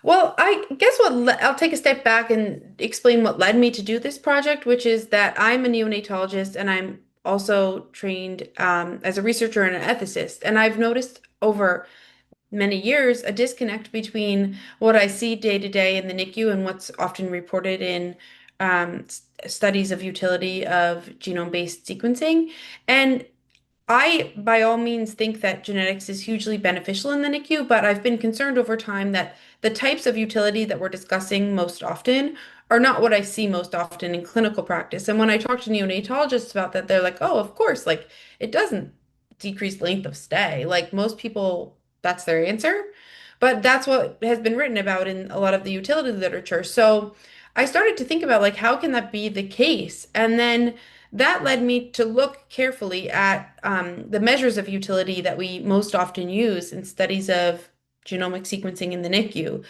Well, I guess I'll take a step back and explain what led me to do this project, which is that I'm a neonatologist and I'm also trained as a researcher and an ethicist. And I've noticed over many years a disconnect between what I see day to day in the NICU and what's often reported in studies of utility of genome-based sequencing. And I, by all means, think that genetics is hugely beneficial in the NICU, but I've been concerned over time that the types of utility that we're discussing most often are not what I see most often in clinical practice. And when I talk to neonatologists about that, they're like, oh, of course, like it doesn't decrease length of stay. Like most people, that's their answer. But that's what has been written about in a lot of the utility literature. So I started to think about like how can that be the case? And then that led me to look carefully at the measures of utility that we most often use in studies of genomic sequencing in the NICU.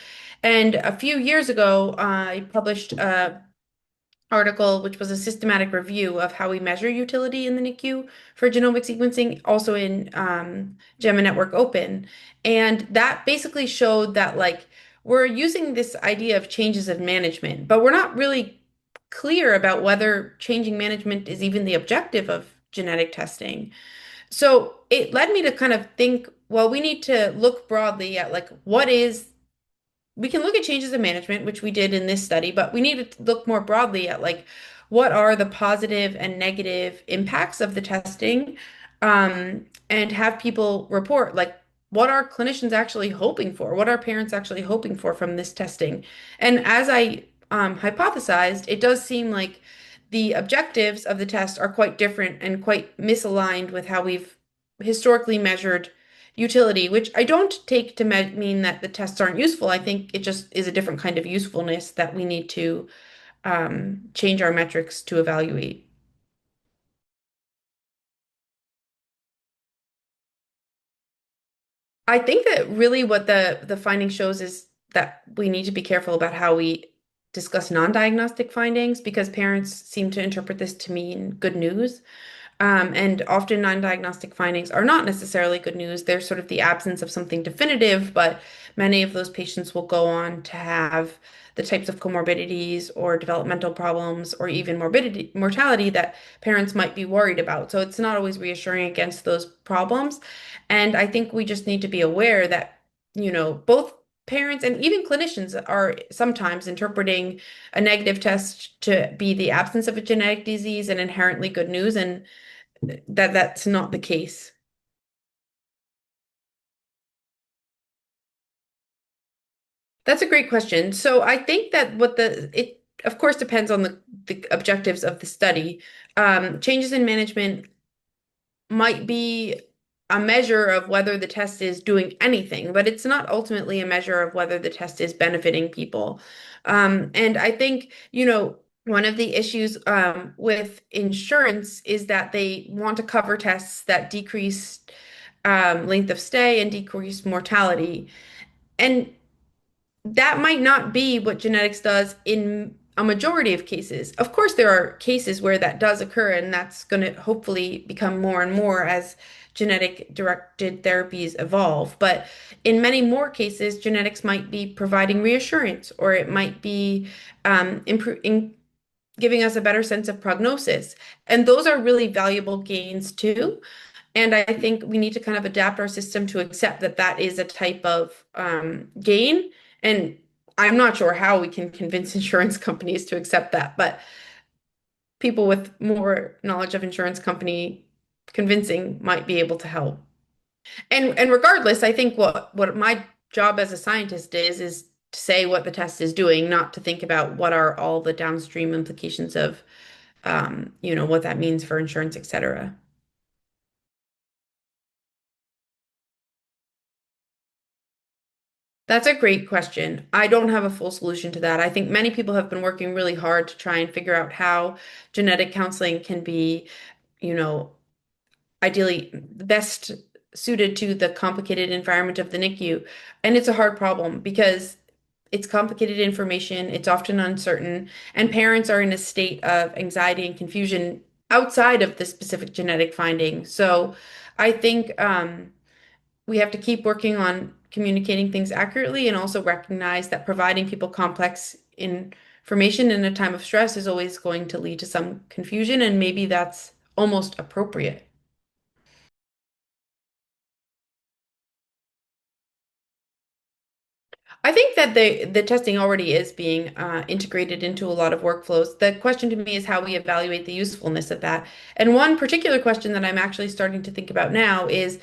And a few years ago, I published a article, which was a systematic review of how we measure utility in the NICU for genomic sequencing, also in JAMA Network Open. And that basically showed that, like, we're using this idea of changes in management, but we're not really clear about whether changing management is even the objective of genetic testing. So it led me to kind of think, well, we need to look broadly at like we can look at changes in management, which we did in this study, but we need to look more broadly at like what are the positive and negative impacts of the testing, and have people report like what are clinicians actually hoping for? What are parents actually hoping for from this testing? And as I hypothesized, it does seem like the objectives of the test are quite different and quite misaligned with how we've historically measured utility, which I don't take to mean that the tests aren't useful. I think it just is a different kind of usefulness that we need to change our metrics to evaluate. I think that really what the finding shows is that we need to be careful about how we discuss non-diagnostic findings because parents seem to interpret this to mean good news. And often non-diagnostic findings are not necessarily good news. They're sort of the absence of something definitive, but many of those patients will go on to have the types of comorbidities or developmental problems or even mortality that parents might be worried about. So it's not always reassuring against those problems. And I think we just need to be aware that, both parents and even clinicians are sometimes interpreting a negative test to be the absence of a genetic disease and inherently good news. And that's not the case. That's a great question. So I think that it of course depends on the objectives of the study. Changes in management might be a measure of whether the test is doing anything, but it's not ultimately a measure of whether the test is benefiting people. And I think, one of the issues with insurance is that they want to cover tests that decrease length of stay and decrease mortality. And that might not be what genetics does in a majority of cases. Of course, there are cases where that does occur, and that's going to hopefully become more and more as genetic directed therapies evolve. But in many more cases, genetics might be providing reassurance, or it might be improving, giving us a better sense of prognosis. And those are really valuable gains too. And I think we need to kind of adapt our system to accept that that is a type of gain. And I'm not sure how we can convince insurance companies to accept that, but people with more knowledge of insurance company convincing might be able to help. And regardless, I think what my job as a scientist is to say what the test is doing, not to think about what are all the downstream implications of what that means for insurance, et cetera. That's a great question. I don't have a full solution to that. I think many people have been working really hard to try and figure out how genetic counseling can be, you know, ideally best suited to the complicated environment of the NICU. And it's a hard problem because it's complicated information, it's often uncertain, and parents are in a state of anxiety and confusion outside of the specific genetic finding. So I think we have to keep working on communicating things accurately and also recognize that providing people complex information in a time of stress is always going to lead to some confusion, and maybe that's almost appropriate. I think that the testing already is being integrated into a lot of workflows. The question to me is how we evaluate the usefulness of that. And one particular question that I'm actually starting to think about now is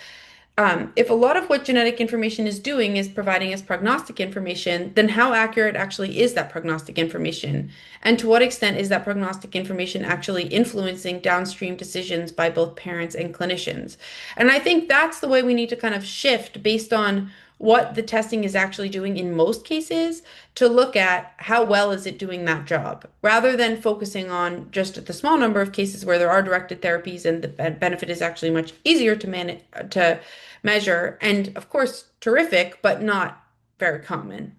if a lot of what genetic information is doing is providing us prognostic information, then how accurate actually is that prognostic information? And to what extent is that prognostic information actually influencing downstream decisions by both parents and clinicians? And I think that's the way we need to kind of shift based on what the testing is actually doing in most cases to look at how well is it doing that job rather than focusing on just the small number of cases where there are directed therapies and the benefit is actually much easier to manage to measure and of course terrific but not very common.